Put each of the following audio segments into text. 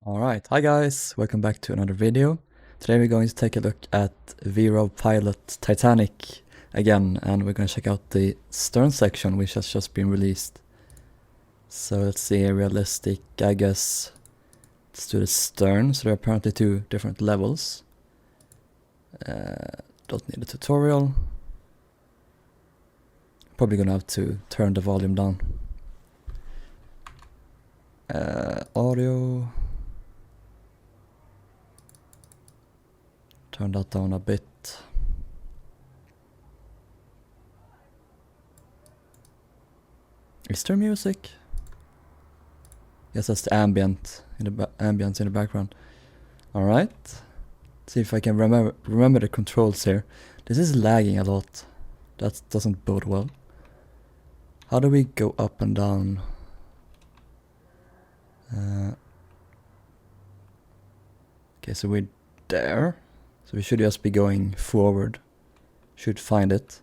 Alright, hi guys, welcome back to another video. Today we're going to take a look at vROVpilot Titanic again, and we're going to check out the stern section which has just been released. So let's see, realistic, I guess. Let's do the stern, so there are apparently two different levels. Don't need a tutorial. Probably gonna have to turn the volume down. Audio. Turn that down a bit. Is there music? Yes, that's the ambient in the ambience in the background. All right. See if I can remember the controls here. This is lagging a lot. That doesn't bode well. How do we go up and down? Okay, so we're there. So we should just be going forward. Should find it.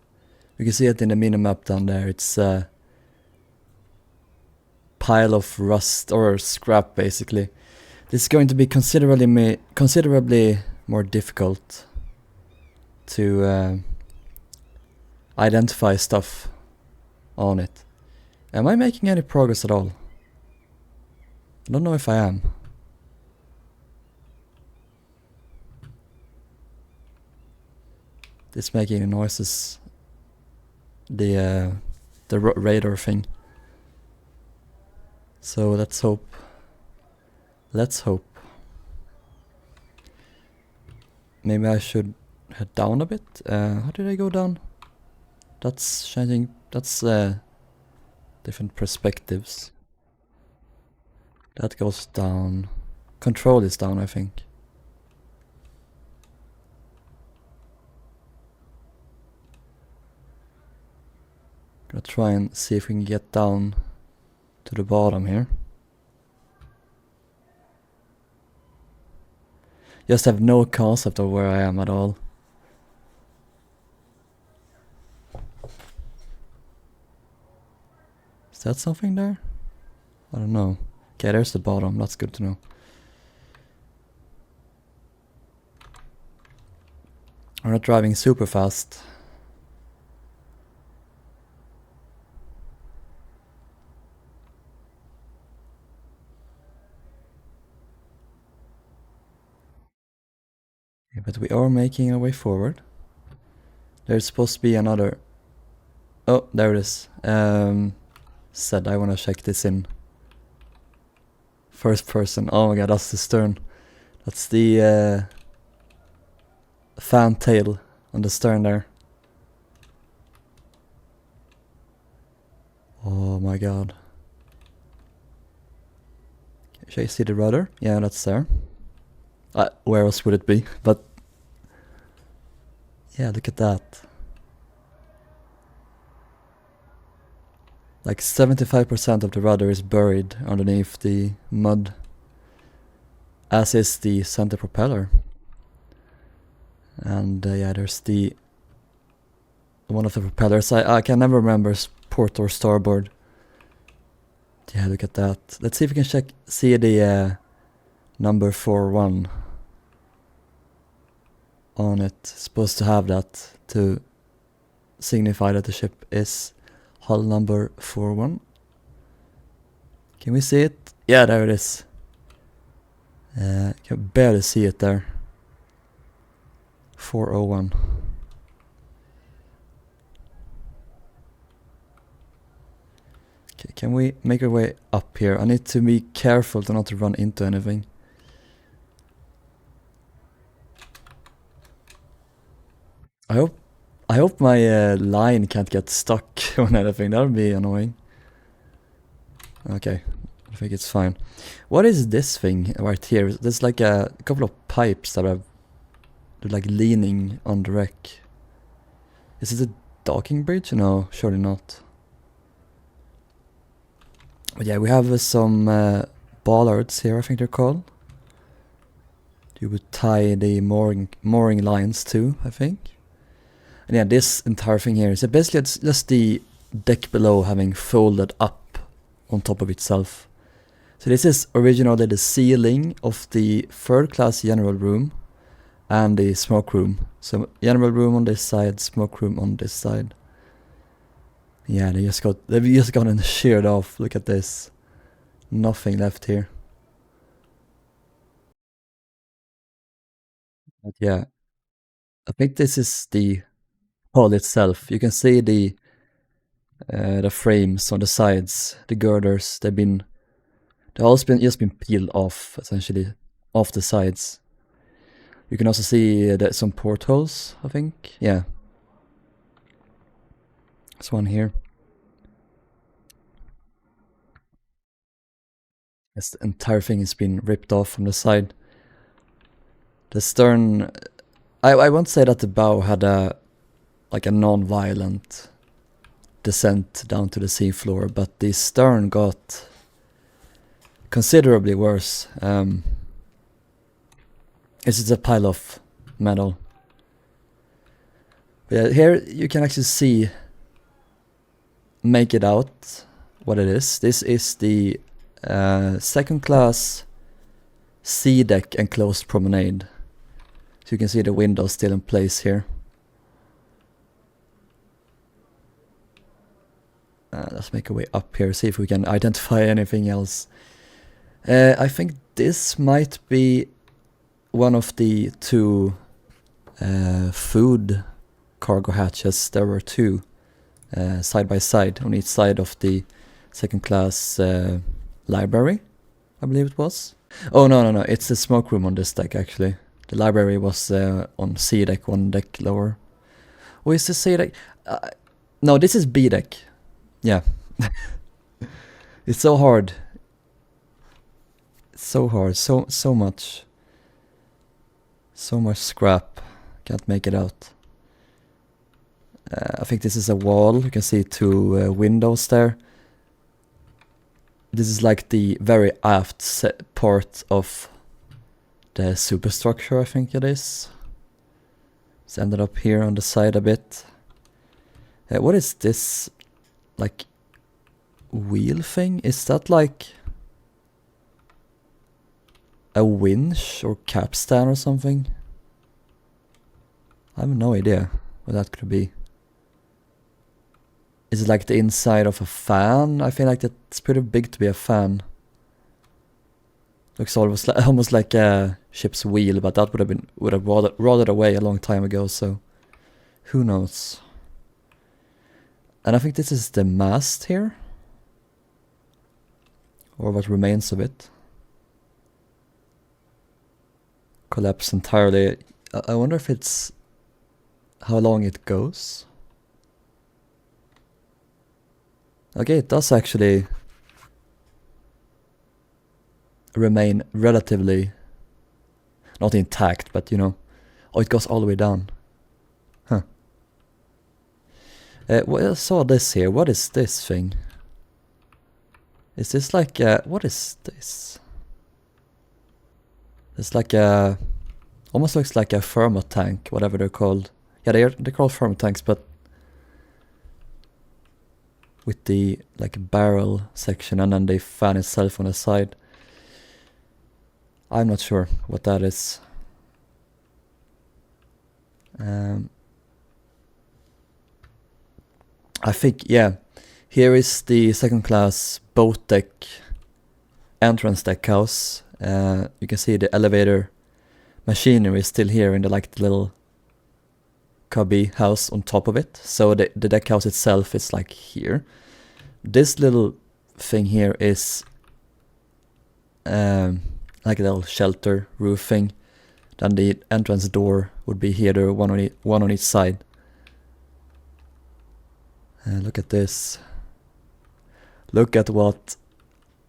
You can see it in the minimap down there. It's a pile of rust or scrap basically. This is going to be considerably more difficult to identify stuff on it. Am I making any progress at all? I don't know if I am. It's making noises. The radar thing. So let's hope. Let's hope. Maybe I should head down a bit. How did I go down? That's changing. That's different perspectives. That goes down. Control is down, I think. Gonna try and see if we can get down to the bottom here. Just have no concept of where I am at all. Is that something there? I don't know. Okay, there's the bottom. That's good to know. I'm not driving super fast. Yeah, but we are making our way forward. There's supposed to be another... Oh, there it is. Said I want to check this in first person. Oh my god, that's the stern. That's the fan tail on the stern there. Oh my god. Should I see the rudder? Yeah, that's there. Where else would it be? But yeah, look at that. Like 75% of the rudder is buried underneath the mud, as is the center propeller. And yeah, there's the one of the propellers. I can never remember port or starboard. Yeah, look at that. Let's see if we can see the number 41 on it. It's supposed to have that to signify that the ship is hull number 41. Can we see it? Yeah, there it is. Can barely see it there. 401. Okay, can we make our way up here? I need to be careful to not run into anything. I hope my line can't get stuck on anything. That would be annoying. Okay, I think it's fine. What is this thing right here? There's like a couple of pipes that they're like leaning on the wreck. Is it a docking bridge? No, surely not. But yeah, we have some bollards here, I think they're called. You would tie the mooring lines to, I think. And yeah, this entire thing here is basically it's just the deck below having folded up on top of itself. So this is originally the ceiling of the third class general room and the smoke room. So general room on this side, smoke room on this side. Yeah, they've just gotten sheared off. Look at this. Nothing left here. But yeah, I think this is the hull itself. You can see the frames on the sides, the girders. They've all just been peeled off, essentially, off the sides. You can also see some portholes, I think. Yeah. There's one here. Yes, the entire thing has been ripped off from the side. The stern... I won't say that the bow had a non-violent descent down to the seafloor, but the stern got considerably worse. This is a pile of metal. But yeah, here you can actually make it out what it is. This is the second class sea deck enclosed promenade. So you can see the windows still in place here. Let's make our way up here, see if we can identify anything else. I think this might be one of the two food cargo hatches. There were two side by side on each side of the second class library, I believe it was. Oh, no, it's the smoke room on this deck actually. The library was on C deck, one deck lower. Oh, is this C deck? No, this is B deck. Yeah. It's so hard. It's so hard. So much. So much scrap. Can't make it out. I think this is a wall. You can see two windows there. This is like the very aft part of the superstructure, I think it is. It's ended up here on the side a bit. What is this, like, wheel thing? Is that like a winch or capstan or something? I have no idea what that could be. Is it like the inside of a fan? I feel like that's pretty big to be a fan. Looks almost like a ship's wheel, but that would have rotted away a long time ago, so who knows. And I think this is the mast here, or what remains of it. Collapsed entirely. I wonder if it's how long it goes. Okay, it does actually remain relatively not intact, but you know, oh, it goes all the way down. Huh. Well, I saw this here. What is this thing? Is this like what is this? It's like a, almost looks like a thermo tank, whatever they're called. Yeah, they're called thermo tanks, but with the like barrel section and then the fan itself on the side. I'm not sure what that is. I think, yeah, here is the second class boat deck entrance deck house. You can see the elevator machinery is still here in the like the little cubby house on top of it. So the deck house itself is like here. This little thing here is like a little shelter roofing. Then the entrance door would be here, there one on each side. Look at this. Look at what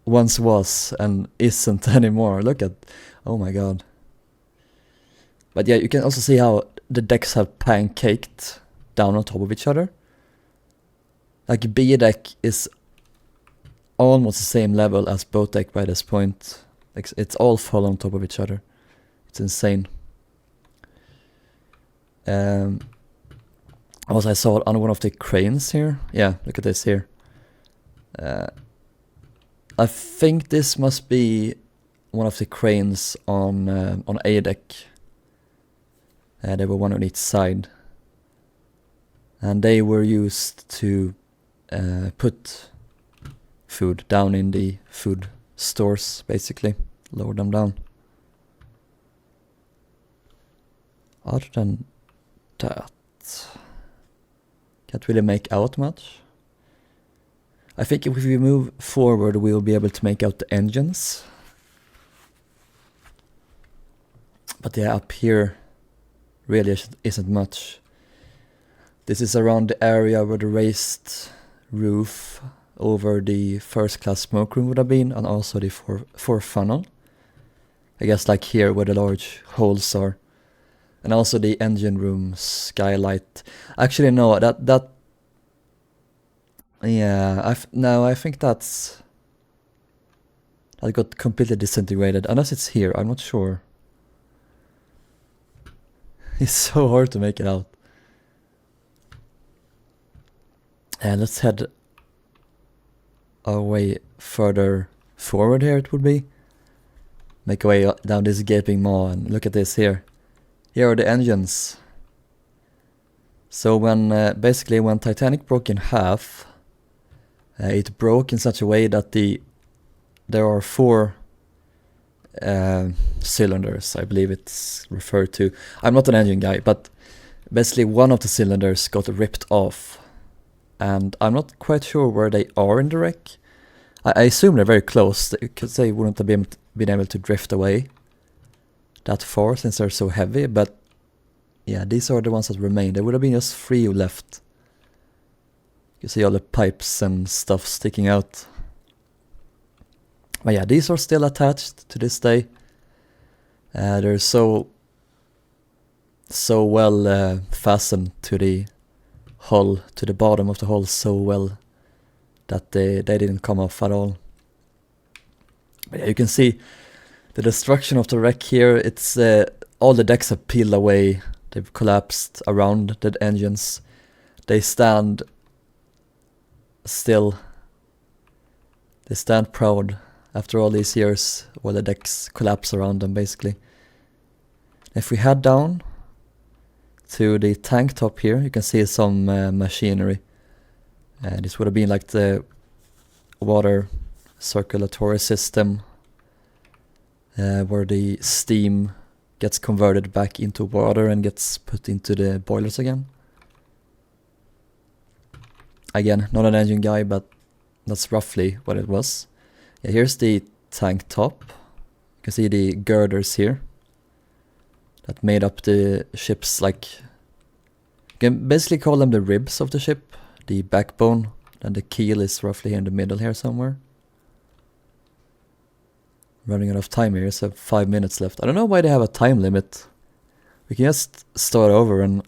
once was and isn't anymore. Look at, oh my god. But yeah, you can also see how the decks have pancaked down on top of each other. Like B deck is almost the same level as boat deck by this point. Like it's all fall on top of each other. It's insane. Also, I saw on one of the cranes here. Yeah, look at this here. I think this must be one of the cranes on A deck. They were one on each side. And they were used to put food down in the food stores, basically. Lower them down. Other than that, can't really make out much. I think if we move forward, we'll be able to make out the engines. But yeah, up here really isn't much. This is around the area where the raised roof over the first class smoke room would have been, and also the fourth funnel. I guess like here where the large holes are. And also the engine room skylight. Actually no, that yeah, I think that got completely disintegrated, unless it's here, I'm not sure. It's so hard to make it out. Let's head our way further forward here, it would be. Make our way down this gaping maw, and look at this here. Here are the engines. So when basically when Titanic broke in half, it broke in such a way that there are 4 cylinders, I believe it's referred to. I'm not an engine guy, but basically one of the cylinders got ripped off. And I'm not quite sure where they are in the wreck. I assume they're very close, because they wouldn't have been able to drift away that far since they're so heavy, but yeah, these are the ones that remain. There would have been just 3 left. You see all the pipes and stuff sticking out. But yeah, these are still attached to this day. They're so well fastened to the hull, to the bottom of the hull so well that they didn't come off at all. But yeah, you can see the destruction of the wreck here. It's all the decks have peeled away. They've collapsed around the engines. They stand still. They stand proud after all these years, while the decks collapse around them, basically. If we head down to the tank top here, you can see some machinery. This would have been like the water circulatory system, where the steam gets converted back into water and gets put into the boilers again. Again, not an engine guy, but that's roughly what it was. Yeah, here's the tank top. You can see the girders here that made up the ship's, like, you can basically call them the ribs of the ship, the backbone, and the keel is roughly here in the middle here somewhere. Running out of time here, so 5 minutes left. I don't know why they have a time limit. We can just start over and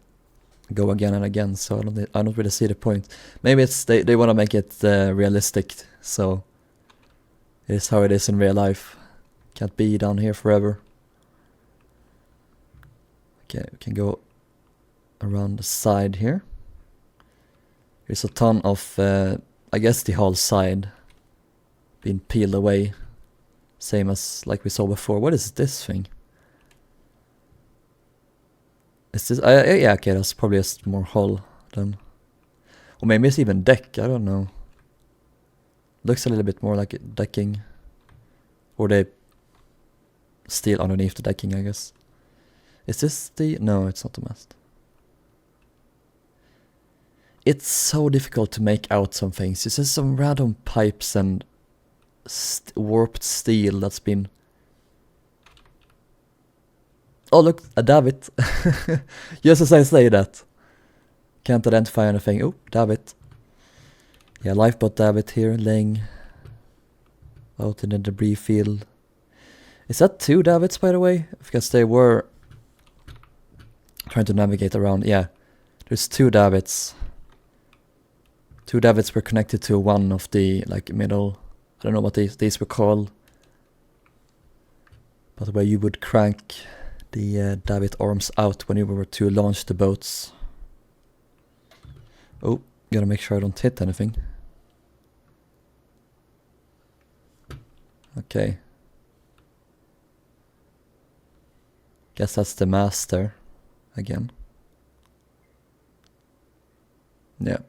go again and again, so I don't really see the point. Maybe it's they want to make it realistic, so it is how it is in real life. Can't be down here forever. Okay, we can go around the side here. There's a ton of, I guess the whole side being peeled away. Same as like we saw before. What is this thing? Is this, yeah, okay, that's probably just more hull then. Or maybe it's even deck, I don't know. Looks a little bit more like decking. Or they steel underneath the decking, I guess. Is this the... No, it's not the mast. It's so difficult to make out some things. It's just some random pipes and warped steel that's been... Oh look, a davit. Just as I say that. Can't identify anything. Oh, davit. Yeah, lifeboat davit here, laying out in the debris field. Is that 2 davits, by the way? Because they were trying to navigate around. Yeah, there's 2 davits. 2 davits were connected to one of the like middle. I don't know what these were called, but where you would crank the davit arms out when you were to launch the boats. Oh, gotta make sure I don't hit anything. Okay. Guess that's the master again. Yeah.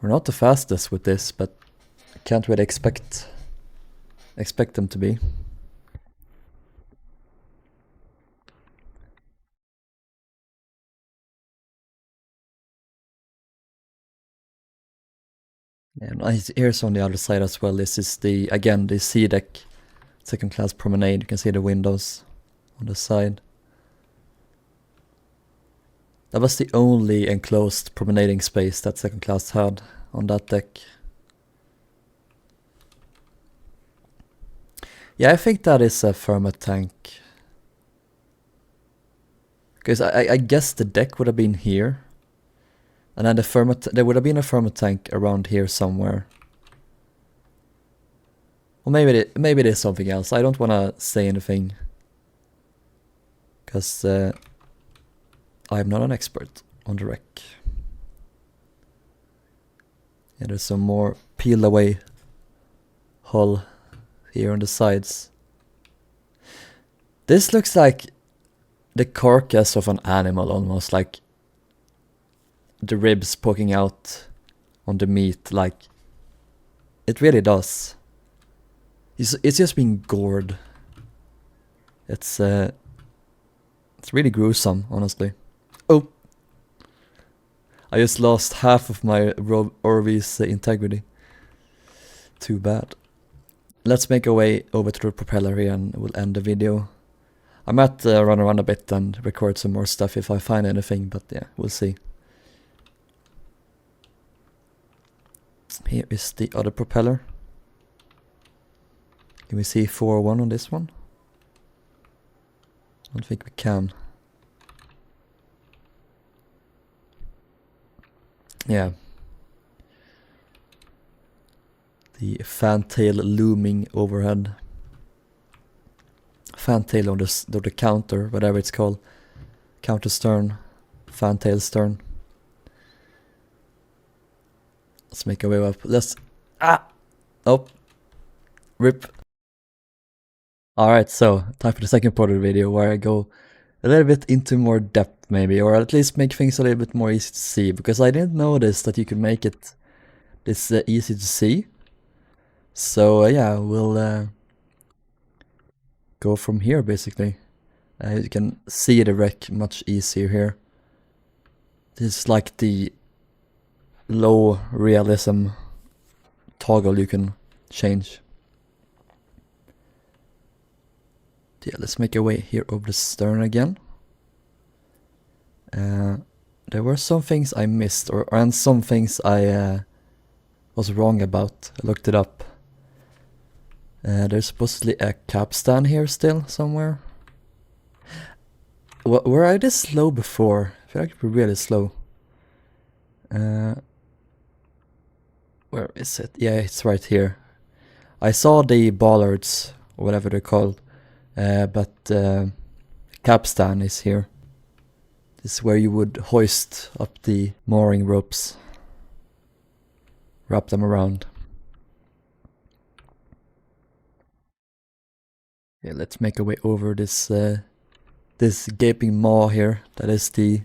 We're not the fastest with this, but can't really expect them to be. And here's on the other side as well. This is the, again, the sea deck, second class promenade. You can see the windows on the side. That was the only enclosed promenading space that second class had on that deck. Yeah, I think that is a thermot tank. Because I guess the deck would have been here. And then there would have been a thermot tank around here somewhere. Or maybe it is something else. I don't want to say anything. Because I'm not an expert on the wreck. Yeah, there's some more peeled away hull here on the sides. This looks like the carcass of an animal almost, like the ribs poking out on the meat, like it really does. It's just being gored. It's really gruesome, honestly. Oh, I just lost half of my ROV's integrity. Too bad. Let's make our way over to the propeller here and we'll end the video. I might run around a bit and record some more stuff if I find anything, but yeah, we'll see. Here is the other propeller. Can we see 401 on this one? I don't think we can. Yeah. The fantail looming overhead. Fantail on the counter, whatever it's called. Counter stern. Fantail stern. Let's make our way up. Oh. Rip. Alright, so time for the second part of the video where I go a little bit into more depth maybe, or at least make things a little bit more easy to see, because I didn't notice that you could make it this easy to see. So yeah, we'll go from here basically. You can see the wreck much easier here. This is like the low realism toggle you can change. Yeah, let's make our way here over the stern again. There were some things I missed, and some things I was wrong about. I looked it up. There's supposedly a capstan here still somewhere. Were I this slow before? I feel like we're really slow. Where is it? Yeah, it's right here. I saw the bollards, or whatever they're called, but capstan is here. This is where you would hoist up the mooring ropes. Wrap them around. Yeah, let's make our way over this this gaping maw here. That is the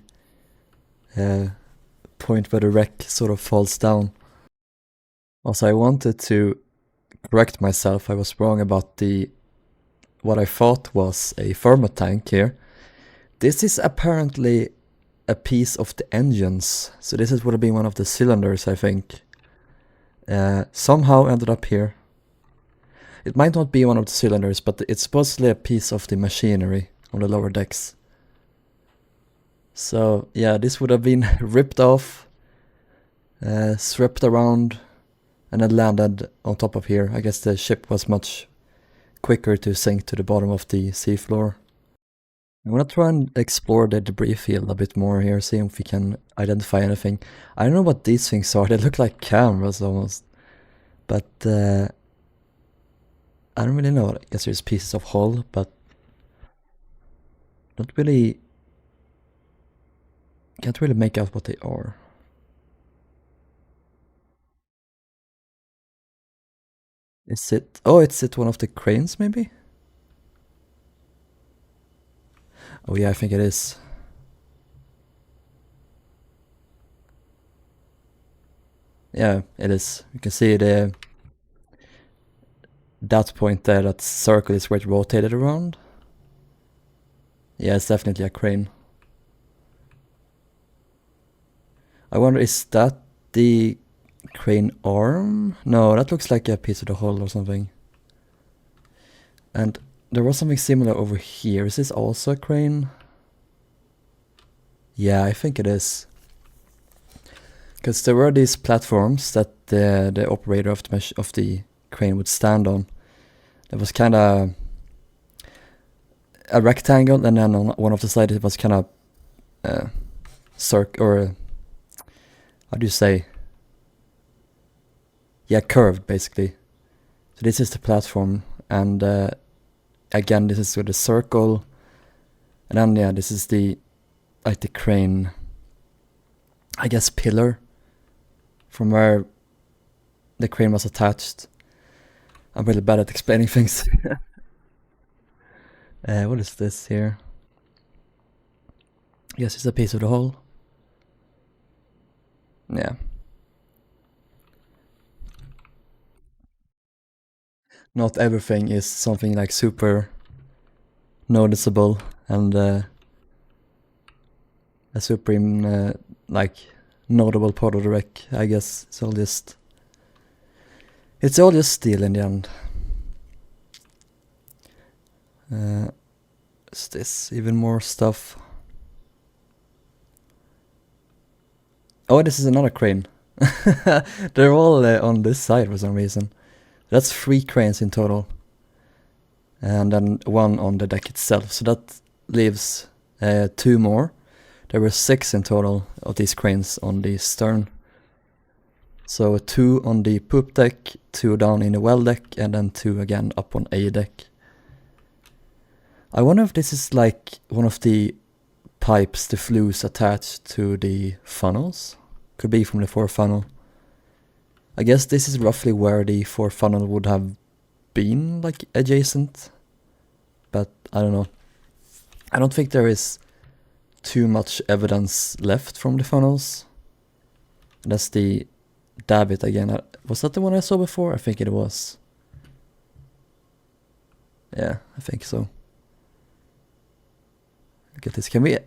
point where the wreck sort of falls down. Also, I wanted to correct myself. I was wrong about what I thought was a thermot tank here. This is apparently a piece of the engines. So this would have been one of the cylinders, I think. Somehow ended up here. It might not be one of the cylinders, but it's supposedly a piece of the machinery on the lower decks. So yeah, this would have been ripped off, swept around, and then landed on top of here. I guess the ship was much quicker to sink to the bottom of the seafloor. I'm gonna try and explore the debris field a bit more here, see if we can identify anything. I don't know what these things are. They look like cameras almost. But I don't really know. I guess there's pieces of hull, but can't really make out what they are. Is it? Oh, it's one of the cranes, maybe? Oh yeah, I think it is. Yeah, it is. You can see that point there, that circle is where it rotated around. Yeah, it's definitely a crane. I wonder, is that the crane arm? No, that looks like a piece of the hull or something. And there was something similar over here. Is this also a crane? Yeah, I think it is. Because there were these platforms that the operator of the crane would stand on. It was kind of a rectangle, and then on one of the sides it was kind of or how do you say? Yeah, curved basically. So this is the platform, and again this is with the circle, and then yeah, this is the like the crane, I guess, pillar from where the crane was attached. I'm really bad at explaining things. What is this here? Yes, it's a piece of the hull. Yeah. Not everything is something like super noticeable and a super like notable part of the wreck. I guess it's all just steel in the end. Is this even more stuff? Oh, this is another crane. They're all on this side for some reason. That's 3 cranes in total. And then 1 on the deck itself. So that leaves 2 more. There were 6 in total of these cranes on the stern. So 2 on the poop deck, 2 down in the well deck, and then 2 again up on A deck. I wonder if this is like one of the pipes, the flues attached to the funnels. Could be from the fore funnel. I guess this is roughly where the fore funnel would have been, like adjacent. But I don't know. I don't think there is too much evidence left from the funnels. That's the davit again. Was that the one I saw before? I think it was. Yeah, I think so. Look at this. Can we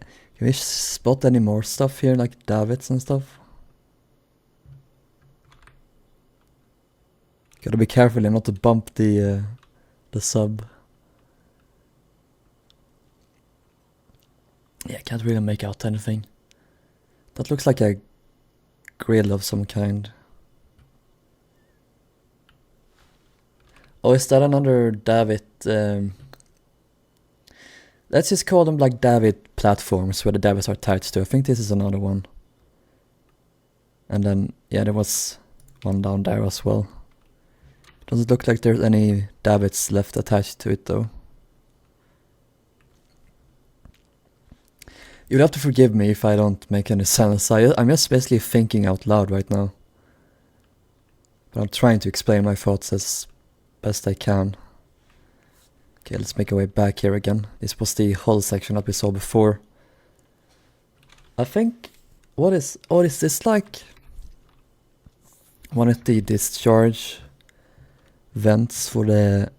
spot any more stuff here, like davits and stuff? Gotta be careful not to bump the sub. Yeah, I can't really make out anything. That looks like a grill of some kind. Oh, is that another davit? Let's just call them like davit platforms where the davits are attached to. I think this is another one. And then, yeah, there was one down there as well. Doesn't look like there's any davits left attached to it though. You'll have to forgive me if I don't make any sense. I'm just basically thinking out loud right now. But I'm trying to explain my thoughts as best I can. Okay, let's make our way back here again. This was the hull section that we saw before. I think... what is this like? One of the discharge vents for the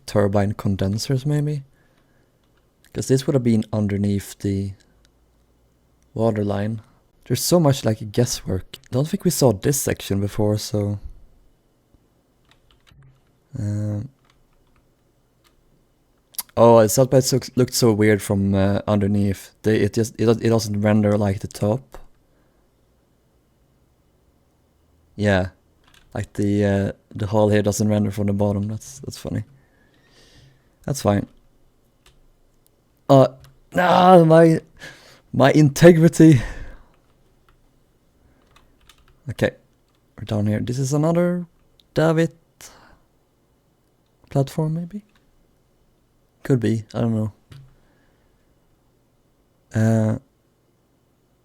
turbine condensers, maybe? Because this would have been underneath the water line. There's so much like guesswork. I don't think we saw this section before, so... oh, it's not, but it looked so weird from underneath. It doesn't render like the top. Yeah, like the hull here doesn't render from the bottom. That's funny. That's fine. My integrity. Okay, we're down here. This is another davit platform, maybe? Could be, I don't know.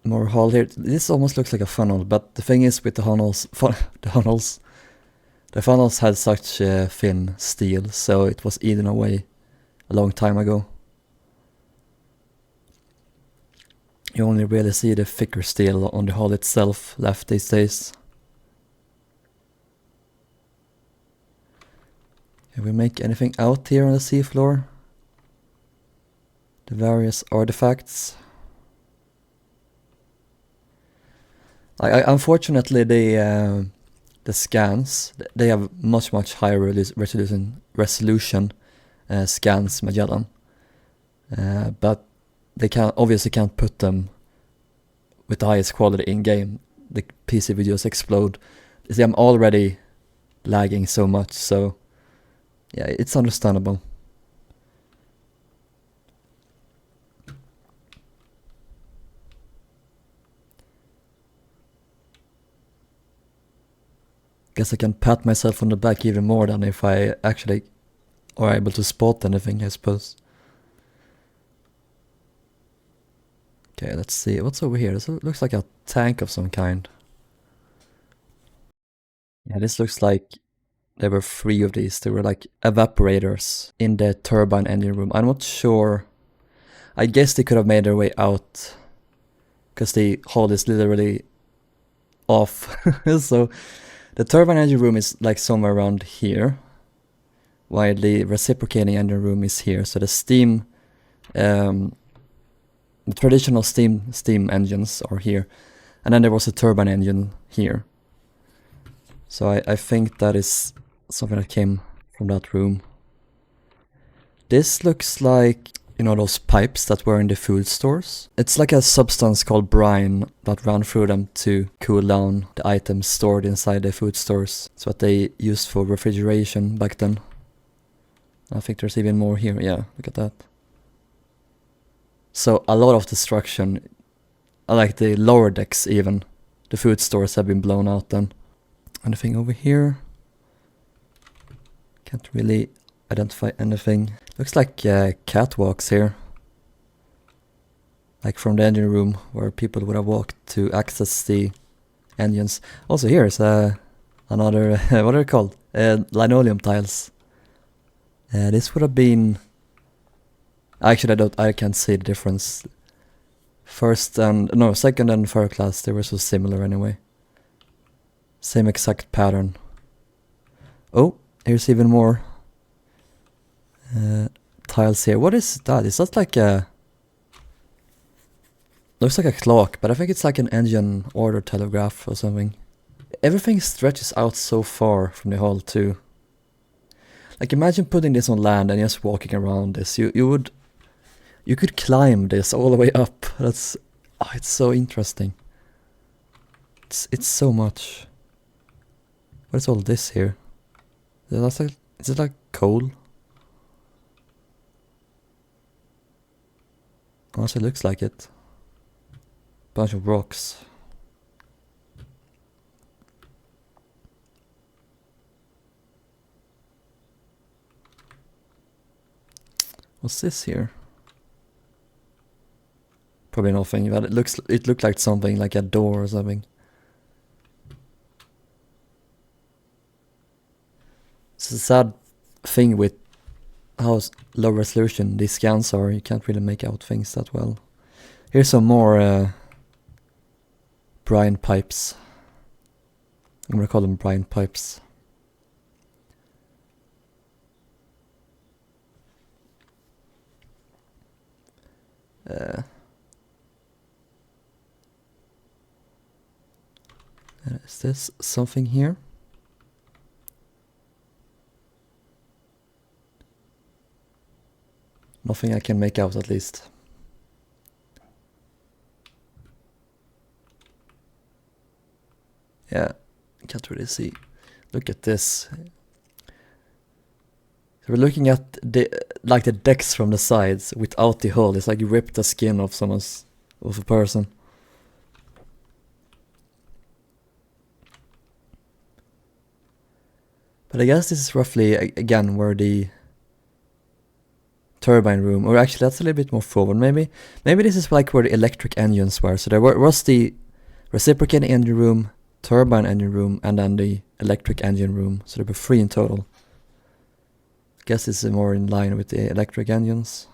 More hull here. This almost looks like a funnel, but the thing is with the funnels, The funnels had such thin steel, so it was eaten away a long time ago. You only really see the thicker steel on the hull itself left these days. Can we make anything out here on the seafloor? The various artifacts. Unfortunately, the scans, they have much higher resolution scans Magellan, but they obviously can't put them with the highest quality in game. The PC would just explode. See, I'm already lagging so much, so yeah, it's understandable. Guess I can pat myself on the back even more than if I actually are able to spot anything, I suppose. Okay, let's see. What's over here? This looks like a tank of some kind. Yeah, this looks like there were 3 of these. They were like evaporators in the turbine engine room. I'm not sure. I guess they could have made their way out because the hull is literally off. So the turbine engine room is like somewhere around here, while the reciprocating engine room is here. So the steam, the traditional steam engines are here, and then there was a turbine engine here. So I think that is something that came from that room. This looks like, you know, those pipes that were in the food stores. It's like a substance called brine that ran through them to cool down the items stored inside the food stores. It's what they used for refrigeration back then. I think there's even more here. Yeah, look at that. So a lot of destruction, like the lower decks even. The food stores have been blown out then. Anything over here? Can't really identify anything. Looks like catwalks here. Like from the engine room where people would have walked to access the engines. Also here is another, what are they called? Linoleum tiles. This would have been... Actually I can't see the difference. Second and third class, they were so similar anyway. Same exact pattern. Oh, here's even more tiles here. What is that? Is that like a... Looks like a clock, but I think it's like an engine order telegraph or something. Everything stretches out so far from the hull too. Like imagine putting this on land and just walking around this. You could climb this all the way up. It's so interesting. It's so much. What is all this here? Is it like coal? Also looks like it. Bunch of rocks. What's this here? Probably nothing, but it looked like something like a door or something. It's a sad thing with how low resolution these scans are. You can't really make out things that well. Here's some more brine pipes. I'm gonna call them brine pipes. Is this something here? Nothing I can make out at least. Yeah, can't really see. Look at this. So we're looking at the decks from the sides without the hull. It's like you ripped the skin off of a person. But I guess this is roughly again where the turbine room, or actually that's a little bit more forward. Maybe this is like where the electric engines were. So there was the reciprocating engine room, turbine engine room and then the electric engine room, so there were 3 in total. Guess it's more in line with the electric engines.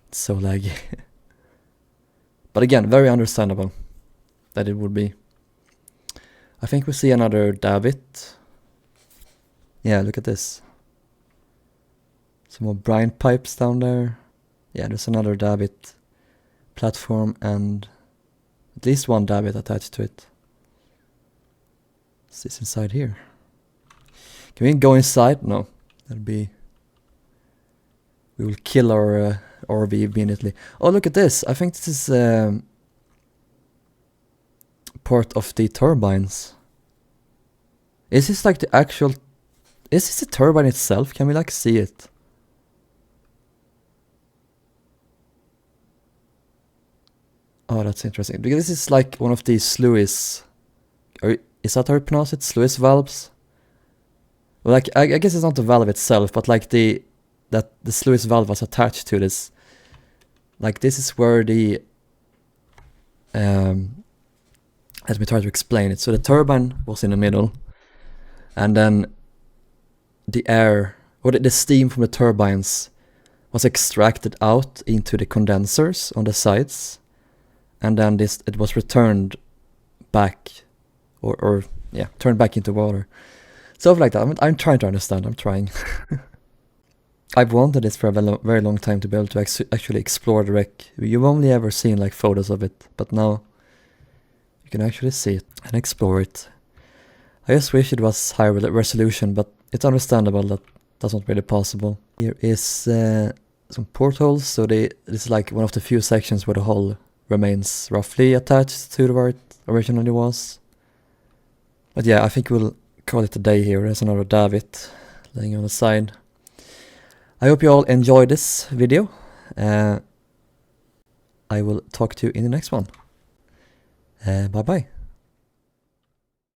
It's so laggy. But again, very understandable that it would be. I think we see another davit. Yeah, look at this. Some more brine pipes down there. Yeah, there's another davit platform and at least 1 davit attached to it. What's this inside here? Can we go inside? No, that'll be... We will kill our RV immediately. Oh, look at this. I think this is part of the turbines. Is this like the actual... Is this the turbine itself? Can we like see it? Oh, that's interesting. Because this is like one of these sluice... Or is that how you pronounce it? Sluice valves? Well, like, I guess it's not the valve itself, but like the sluice valve was attached to this. Like this is where the... let me try to explain it. So the turbine was in the middle. And then the air, or the steam from the turbines was extracted out into the condensers on the sides. And then it was returned back, or turned back into water. Stuff like that. I'm trying to understand. I'm trying. I've wanted this for a very long time to be able to actually explore the wreck. You've only ever seen like photos of it, but now you can actually see it and explore it. I just wish it was higher resolution, but it's understandable that that's not really possible. Here is some portholes, so this is like one of the few sections where the hull remains roughly attached to where it originally was. But yeah, I think we'll call it a day here. There's another davit laying on the side. I hope you all enjoyed this video. I will talk to you in the next one. Bye bye.